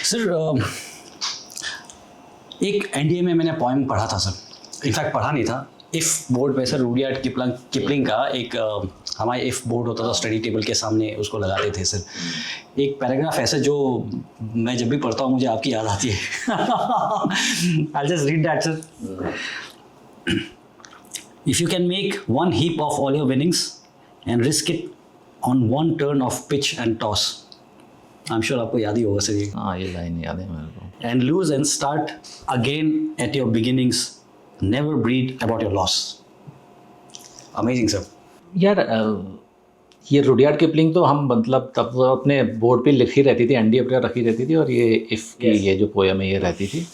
Sir एक NDA में मैंने पोएम पढ़ा था सर, इनफैक्ट पढ़ा नहीं था, इफ़ बोर्ड पे सर रुडयार्ड किपलिंग का एक हमारे इफ़ बोर्ड होता था स्टडी टेबल के सामने, उसको लगाते थे सर। एक पैराग्राफ ऐसा जो मैं जब भी पढ़ता हूँ मुझे आपकी याद आती है। I just read that sir. If you can make one heap of all your winnings and risk it on one turn off pitch and toss, I am sure आपको याद ही होगा सर ये। हाँ, ये लाइन याद है मेरे को। And lose and start again at your beginnings, never breathe about your loss. Amazing sir. यार ये रुडयार्ड किपलिंग तो हम मतलब तब वो अपने बोर्ड पे लिखी रहती थी, एनडीए पर रखी रहती थी, और ये इफ़ की ये जो पोएम है ये रहती थी।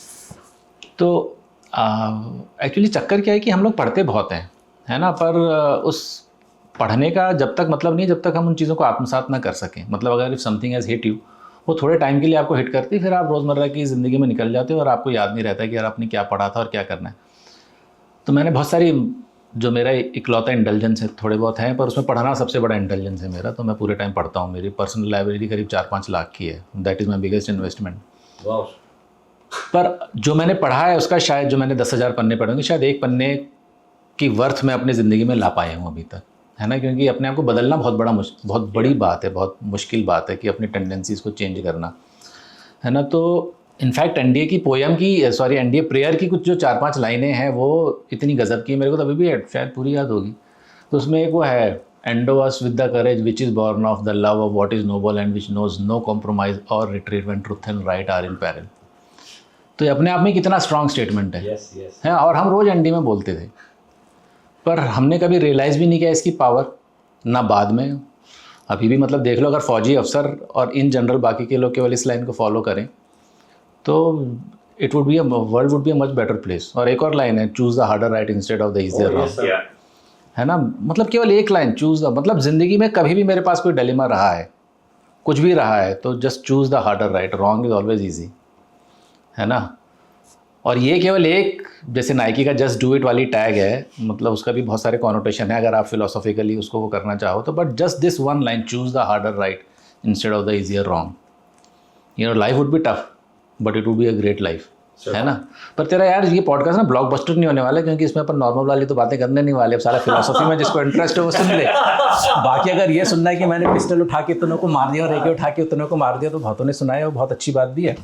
तो एक्चुअली चक्कर क्या है कि हम लोग पढ़ते बहुत हैं, है ना, पर उस पढ़ने का जब तक मतलब नहीं जब तक हम उन चीज़ों को आत्मसात ना कर सकें। मतलब अगर if something has hit you, वो थोड़े टाइम के लिए आपको हिट करती है, फिर आप रोज़मर्रा की ज़िंदगी में निकल जाते हो और आपको याद नहीं रहता कि यार आपने क्या पढ़ा था और क्या करना है। तो मैंने बहुत सारी, जो मेरा इकलौता इंटेलिजेंस है, थोड़े बहुत हैं, पर उसमें पढ़ना सबसे बड़ा इंटेलिजेंस है मेरा। तो मैं पूरे टाइम पढ़ता हूँ। मेरी पर्सनल लाइब्रेरी करीब 4-5 लाख की है। That is my biggest investment. पर जो मैंने पढ़ा है उसका शायद, जो मैंने 10,000 पन्ने पढ़े होंगे, शायद एक पन्ने की वर्थ मैं अपनी ज़िंदगी में ला पाया हूँ अभी तक, है ना। क्योंकि अपने आप को बदलना बहुत बड़ी बात है, बहुत मुश्किल बात है कि अपनी टेंडेंसीज़ को चेंज करना, है ना। तो इनफैक्ट एनडीए की पोएम की, सॉरी एनडीए प्रेयर की कुछ जो 4-5 लाइनें हैं वो इतनी गज़ब की, मेरे को तो अभी भी शायद पूरी याद होगी। तो उसमें एक वो है, endow us with the courage which is born of the love of what is noble and which knows no compromise और retreat when truth and right are in peril. तो ये अपने आप में कितना स्ट्रॉन्ग स्टेटमेंट है। है, और हम रोज़ एनडीए में बोलते थे, पर हमने कभी रियलाइज़ भी नहीं किया इसकी पावर, ना बाद में। अभी भी मतलब देख लो, अगर फौजी अफसर और इन जनरल बाकी के लोग केवल इस लाइन को फॉलो करें तो it would be world would be a much better place. और एक और लाइन है, choose the harder right instead of the easier wrong, है ना। मतलब केवल एक लाइन, चूज़ द, मतलब ज़िंदगी में कभी भी मेरे पास कोई डिलेमा रहा है, कुछ भी रहा है, तो just choose the harder right, wrong is always easy, है ना। और ये केवल एक, जैसे नाइकी का जस्ट डू इट वाली टैग है, मतलब उसका भी बहुत सारे कॉनोटेशन है अगर आप फिलोसॉफिकली उसको वो करना चाहो तो। But just this one line, choose the harder right instead of the easier wrong, you know, life would be tough but it would be a great life, है ना। पर तेरा यार ये पॉडकास्ट ना ब्लॉकबस्टर नहीं होने वाला, क्योंकि इसमें अपन नॉर्मल वाली तो बातें करने नहीं वाले। अब सारा फिलोसॉफी में जिसको इंटरेस्ट है वो सुन ले। बाकी अगर ये सुनना है कि मैंने पिस्टल उठा के उतनों को मार दिया और एके उठा के उतनों को मार दिया, तो बहुतों ने सुना है, वो बहुत अच्छी बात भी है।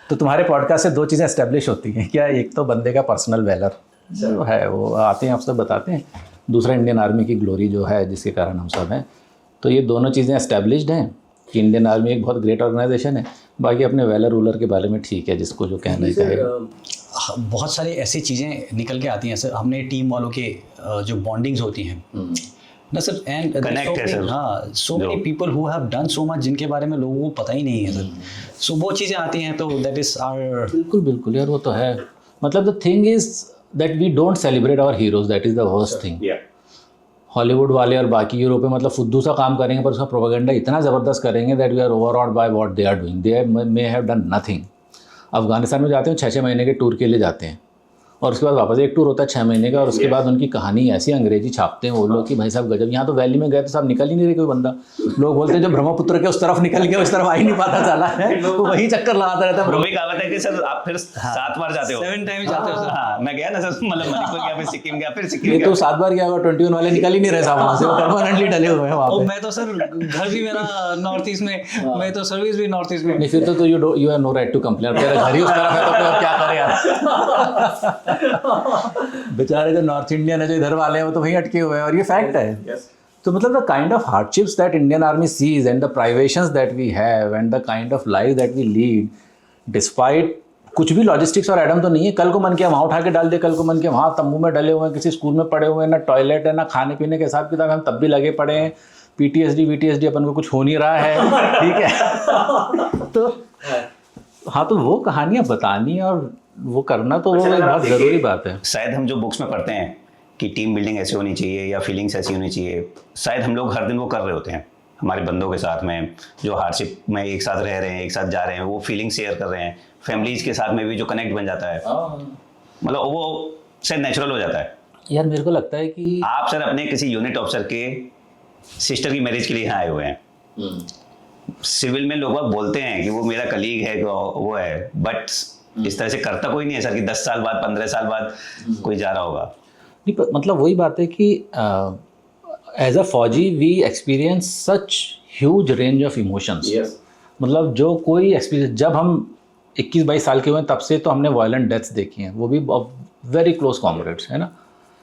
तो तुम्हारे पॉडकास्ट से 2 चीज़ें एस्टेब्लिश होती हैं क्या, एक तो बंदे का पर्सनल वैलर जो है वो आते हैं आप सब बताते हैं, दूसरा इंडियन आर्मी की ग्लोरी जो है जिसके कारण हम सब हैं। तो ये दोनों चीज़ें एस्टेब्लिश्ड हैं कि इंडियन आर्मी एक बहुत ग्रेट ऑर्गेनाइजेशन है। बाकी अपने वैलर रूलर के बारे में ठीक है, जिसको जो कहना ही कहेगा। बहुत सारी ऐसी चीज़ें निकल के आती हैं सर, हमने टीम वालों के जो बॉन्डिंग्स होती हैं ना सर, एंड कनेक्ट है सर। हाँ, so many people who have done so much जिनके बारे में लोगों को पता ही नहीं है सर। सो वो चीज़ें आती हैं, तो दैट इज आवर। बिल्कुल बिल्कुल यार, वो तो है। मतलब the thing is that we don't celebrate our heroes, that is the worst thing. Hollywood वाले और बाकी यूरोप में मतलब फुद्दू सा काम करेंगे, पर उसका प्रोपेगेंडा इतना ज़बरदस्त करेंगे that we are overawed by what they are doing. They may have done nothing. Afghanistan में जाते हैं 6-6 महीने के टूर के लिए जाते हैं, और उसके बाद वापस एक टूर होता है 6 महीने का, और उसके बाद उनकी कहानी ऐसी अंग्रेजी छापते हैं वो लोग कि भाई साहब गजब। यहाँ तो वैली में गए तो साहब निकल ही नहीं रहे कोई बंदा। लोग बोलते हैं जो ब्रह्मपुत्र के उस तरफ निकल गया उस तरफ आ ही नहीं पाता चला है, तो वही चक्कर लगाता रहता है। वही कहावत है कि सर आप फिर 7 बार जाते हो, 7 टाइम जाते हो सर। हाँ, मैं गया ना सर, मतलब मणिपुर गया, फिर सिक्किम गया, फिर सिक्किम ये गया। तो 7 बार गया होगा, 21 वाले निकल ही नहीं रहे साहब वहाँ से, वो परमानेंटली डले हुए हैं वहाँ और पे। मैं तो सर घर भी मेरा नॉर्थ ईस्ट में, मैं तो सर्विस भी नॉर्थ ईस्ट में। नहीं, फिर तो you have no right to complain. तेरा घर ही उस तरफ है तो फिर अब क्या करें यार। बेचारे जो नॉर्थ इंडियन है, जो इधर वाले हैं, वो तो वहीं अटके हुए हैं, और ये फैक्ट है। तो मतलब the kind of hardships that Indian army sees and the privations that we have and the kind of life that we lead, despite कुछ भी लॉजिस्टिक्स और एडम तो नहीं है। कल को मन किया वहाँ उठा के डाल दे, कल को मन किया वहाँ तंबू में डले हुए हैं, किसी स्कूल में पड़े हुए हैं, ना टॉयलेट है ना खाने पीने के हिसाब किताब, हम तब भी लगे पड़े हैं। PTSD अपन को कुछ हो नहीं रहा है, ठीक है। तो हाँ, तो वो कहानियाँ बतानी और वो करना तो वो एक बहुत ज़रूरी बात है। शायद हम जो बुक्स में पढ़ते हैं कि टीम बिल्डिंग ऐसी होनी चाहिए या फीलिंग्स ऐसी होनी चाहिए, शायद हम लोग हर दिन वो कर रहे होते हैं हमारे बंदों के साथ में, जो हार्डशिप में एक साथ रह रहे हैं, एक साथ जा रहे हैं, वो फीलिंग शेयर कर रहे हैं। फैमिलीज के साथ में भी जो कनेक्ट बन जाता है, मतलब वो शायद नेचुरल हो जाता है। यार मेरे को लगता है कि आप सर अपने किसी यूनिट ऑफिसर के सिस्टर की मैरिज के लिए यहाँ आए हुए हैं, सिविल में लोग बोलते हैं कि वो मेरा कलीग है, वो है, बट इस तरह से करता कोई नहीं है सर कि 10 साल बाद 15 साल बाद कोई जा रहा होगा। नहीं, मतलब वही बात है कि एज अ फौजी we experience such huge range of emotions. मतलब जो कोई एक्सपीरियंस, जब हम 21-22 साल के हुए तब से तो हमने वायलेंट डेथ्स देखी हैं, वो भी वेरी क्लोज कॉमरेड्स, है ना,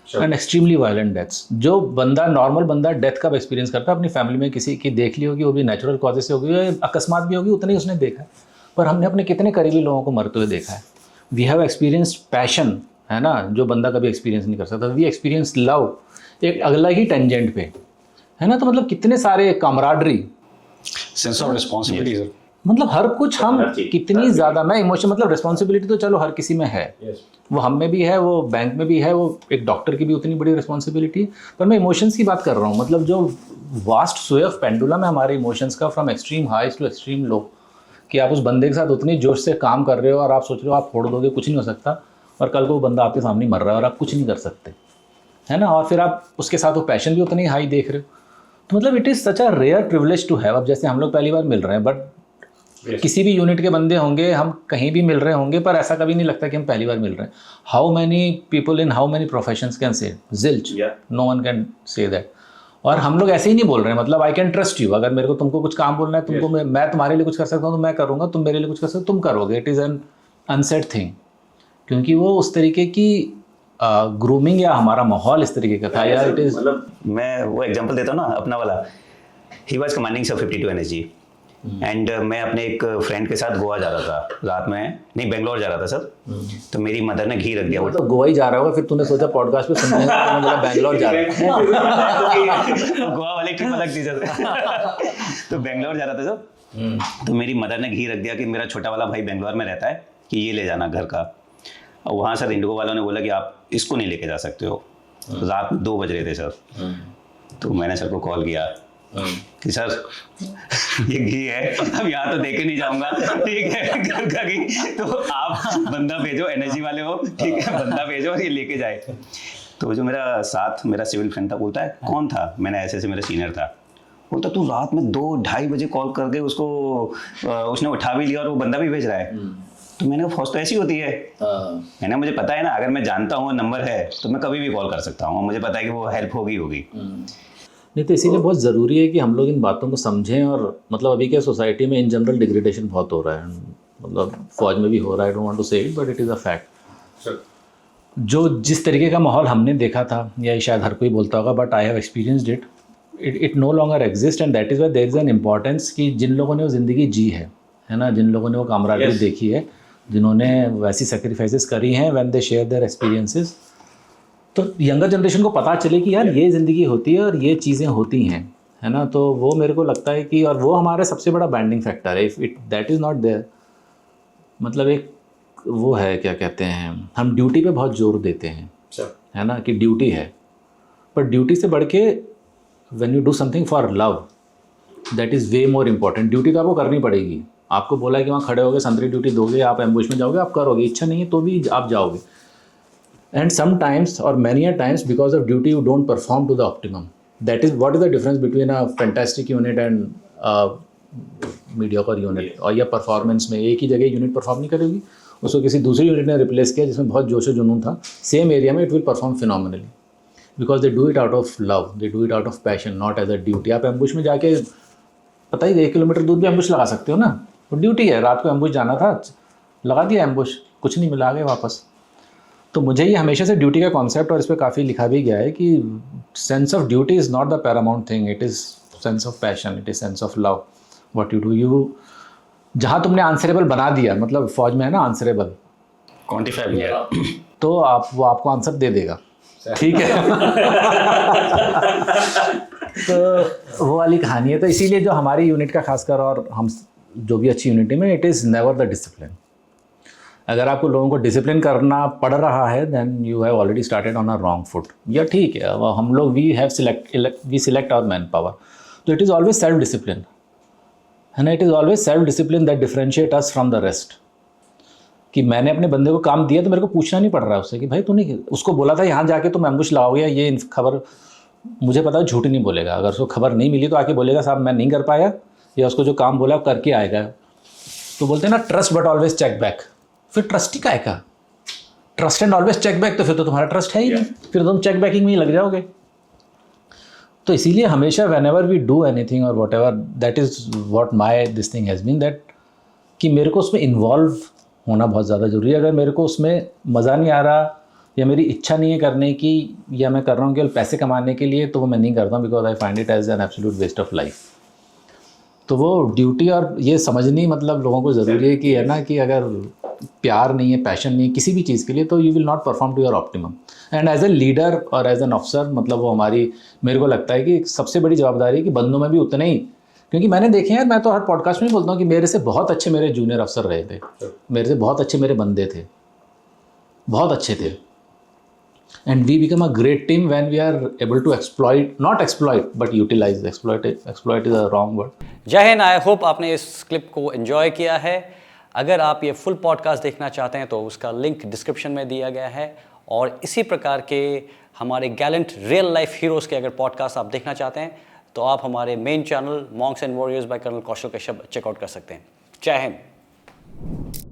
एंड एक्सट्रीमली वायलेंट डेथ्स। जो बंदा नॉर्मल बंदा डेथ कब एक्सपीरियंस करता है, अपनी फैमिली में किसी की देख ली होगी, वो भी नेचुरल कॉजेज से होगी, अकस्मात भी होगी, उतना ही उसने देखा है। पर हमने अपने कितने करीबी लोगों को मरते हुए देखा है। वी हैव एक्सपीरियंस्ड पैशन, है ना, जो बंदा कभी एक्सपीरियंस नहीं कर सकता। वी एक्सपीरियंस लव, एक अगला ही टेंजेंट पे, है ना। तो मतलब कितने सारे कामराडरी, सेंस ऑफ रिस्पॉन्सिबिलिटी सर, मतलब हर कुछ हम कितनी ज़्यादा, मैं इमोशन, मतलब रिस्पॉन्सिबिलिटी तो चलो हर किसी में है, वो हम में भी है, वो बैंक में भी है, वो एक डॉक्टर की भी उतनी बड़ी रिस्पॉन्सिबिलिटी है। पर मैं इमोशंस की बात कर रहा हूँ, मतलब जो वास्ट स्वे ऑफ पेंडुलम है हमारे इमोशंस का, from extreme highs to extreme low, कि आप उस बंदे के साथ उतनी जोश से काम कर रहे हो और आप सोच रहे हो आप फोड़ दोगे, कुछ नहीं हो सकता, और कल को वो बंदा आपके सामने मर रहा है और आप कुछ नहीं कर सकते, है ना। और फिर आप उसके साथ वो पैशन भी उतनी हाई देख रहे हो। तो मतलब it is such a rare privilege to have. अब जैसे हम लोग पहली बार मिल रहे हैं, बट किसी भी यूनिट के बंदे होंगे, हम कहीं भी मिल रहे होंगे, पर ऐसा कभी नहीं लगता कि हम पहली बार मिल रहे हैं। How many people in how many professions can say zilch, no one can say that. और हम लोग ऐसे ही नहीं बोल रहे हैं, मतलब आई कैन ट्रस्ट यू। अगर मेरे को तुमको कुछ काम बोलना है, तुमको मैं तुम्हारे लिए कुछ कर सकता हूँ तो मैं करूँगा, तुम मेरे लिए कुछ कर सकते हो तुम करोगे। It is an unsaid thing, क्योंकि वो उस तरीके की ग्रूमिंग या हमारा माहौल इस तरीके का था यार। इट इज़, मतलब मैं वो एग्जांपल देता हूँ ना अपना वाला। ही वाज कमांडिंग सब 52 NSG एंड मैं अपने एक फ्रेंड के साथ गोवा जा रहा था रात में, नहीं बेंगलोर जा रहा था सर। तो मेरी मदर ने घी रख दिया। मतलब गोवा ही जा रहा होगा, फिर तूने सोचा पॉडकास्ट पे सुनने है, तो बोला बेंगलोर जा रहा है। गोवा वाली ट्रिप अलग थी सर। तो बेंगलोर जा रहा था सर, तो मेरी मदर ने घी रख दिया कि मेरा छोटा वाला भाई बेंगलोर में रहता है, कि ये ले जाना घर का। और वहाँ सर इंडिगो वालों ने बोला कि आप इसको नहीं लेके जा सकते हो। रात में 2 बज रहे थे सर। तो मैंने सर को कॉल किया कि सर ये घी है, अब यहाँ तो देके नहीं जाऊंगा, ठीक है, घर का घी, तो आप बंदा भेजो, एनर्जी वाले हो, ठीक है, बंदा भेजो और ये लेके जाए। तो जो मेरा साथ मेरा सिविल फ्रेंड था, बोलता है कौन था, मैंने ऐसे ऐसे मेरा सीनियर था, बोलता तू रात में 2-2:30 बजे कॉल करके उसको उसने उठा भी लिया और वो बंदा भी भेज रहा है। तो मैंने फौज तो ऐसी होती है, मैंने मुझे पता है ना, अगर मैं जानता हूँ नंबर है तो मैं कभी भी कॉल कर सकता हूँ, मुझे पता है कि वो हेल्प होगी। नहीं तो इसीलिए बहुत ज़रूरी है कि हम लोग इन बातों को समझें। और मतलब अभी क्या सोसाइटी में इन जनरल डिग्रेडेशन बहुत हो रहा है, मतलब फौज में भी हो रहा है, आई डोंट वांट टू से it but it is a fact. जो जिस तरीके का माहौल हमने देखा था, या शायद हर कोई बोलता होगा, but I have experienced it no longer exist, and that is why there is an importance कि जिन लोगों ने वो ज़िंदगी जी है ना, जिन लोगों ने वो कामराडरी देखी है, जिन्होंने वैसी सेक्रीफाइसेस करी हैं, when they share their experiences, तो यंगर जनरेशन को पता चले कि यार ये ज़िंदगी होती है और ये चीज़ें होती हैं, है ना। तो वो मेरे को लगता है कि, और वो हमारा सबसे बड़ा बैंडिंग फैक्टर है। If it that is not there, मतलब एक वो है, क्या कहते हैं, हम ड्यूटी पे बहुत जोर देते हैं, है ना, कि ड्यूटी है, पर ड्यूटी से बढ़ के when you do something for love, that is way more important. Duty तो आपको करनी पड़ेगी, आपको बोला है कि वहाँ खड़े होगे, संतरी ड्यूटी दोगे, आप एम्बुश में जाओगे, आप करोगे, इच्छा नहीं है तो भी आप जाओगे। And sometimes or many a times because of duty you don't perform to the optimum. That is what is the difference between a fantastic unit and a mediocre unit. और यह परफॉर्मेंस में एक ही जगह यूनिट परफॉर्म नहीं करेगी, उसको किसी दूसरी यूनिट ने रिप्लेस किया जिसमें बहुत जोश जुनून था, सेम एरिया में it will perform phenomenally because they do it out of love, they do it out of passion, not as a duty. आप एम्बुश में जाके पता ही 1 किलोमीटर दूर भी एम्बुश लगा सकते हो ना, वो ड्यूटी है, रात को एम्बुश जाना था, लगा दिया एम्बुश, कुछ नहीं मिला, आ गए वापस। तो मुझे ये हमेशा से ड्यूटी का कॉन्सेप्ट, और इस पर काफ़ी लिखा भी गया है कि sense of duty is not the Paramount thing, it is sense of passion, it is sense of love what you do. You जहाँ तुमने आंसरेबल बना दिया, मतलब फौज में है ना आंसरेबल, क्वांटिफाई किया, तो वो आपको आंसर दे देगा, ठीक है। तो वो वाली कहानी है। तो इसीलिए जो हमारी यूनिट का खासकर, और हम जो भी अच्छी यूनिटी में, it is never the discipline. अगर आपको लोगों को डिसिप्लिन करना पड़ रहा है, then you have already started on a wrong foot. या ठीक है, हम लोग we select our manpower, तो it is always self discipline, है ना। It is always self discipline that differentiate us from the rest. कि मैंने अपने बंदे को काम दिया तो मेरे को पूछना नहीं पड़ रहा है उससे कि भाई तूने उसको बोला था यहाँ जाके तुम एम्बुश लगाओगे, या ये खबर मुझे पता है झूठ नहीं बोलेगा। अगर उसको खबर नहीं मिली तो आके बोलेगा साहब मैं नहीं कर पाया, या उसको जो काम बोला वो करके आएगा। तो बोलते हैं ना trust but always check back. फिर ट्रस्ट ही काय का, trust and always check back, तो फिर तो तुम्हारा ट्रस्ट है ही नहीं, फिर तुम चेक बैकिंग में ही लग जाओगे। तो इसीलिए हमेशा whenever we do anything और whatever, that is what my this thing has been that, कि मेरे को उसमें इन्वॉल्व होना बहुत ज़्यादा ज़रूरी है। अगर मेरे को उसमें मज़ा नहीं आ रहा या मेरी इच्छा नहीं है करने की, या मैं कर रहा हूँ केवल पैसे कमाने के लिए, तो वो मैं नहीं करता हूँ, because I find it as an absolute waste of life. तो वो ड्यूटी और ये समझनी मतलब लोगों को ज़रूरी है कि है ना, कि अगर प्यार नहीं है, पैशन नहीं है किसी भी चीज़ के लिए, तो you will not perform to your optimum. And as a leader और एज एन ऑफिसर, मतलब वो हमारी, मेरे को लगता है कि सबसे बड़ी जवाबदारी है कि बंदों में भी उतने ही, क्योंकि मैंने देखे हैं, मैं तो हर पॉडकास्ट में बोलता हूँ कि मेरे से बहुत अच्छे मेरे जूनियर अफसर रहे थे, मेरे से बहुत अच्छे मेरे बंदे थे, बहुत अच्छे थे। And we become a great team when we are able to exploit, not exploit but utilise. Exploit is a wrong word. जय हिंद। आई होप आपने इस क्लिप को एंजॉय किया है। अगर आप ये फुल पॉडकास्ट देखना चाहते हैं तो उसका लिंक डिस्क्रिप्शन में दिया गया है, और इसी प्रकार के हमारे गैलेंट रियल लाइफ हीरोज़ के अगर पॉडकास्ट आप देखना चाहते हैं तो आप हमारे main channel Monks and Warriors by colonel Kaushal Kashyap check out कर सकते हैं। जय हिंद।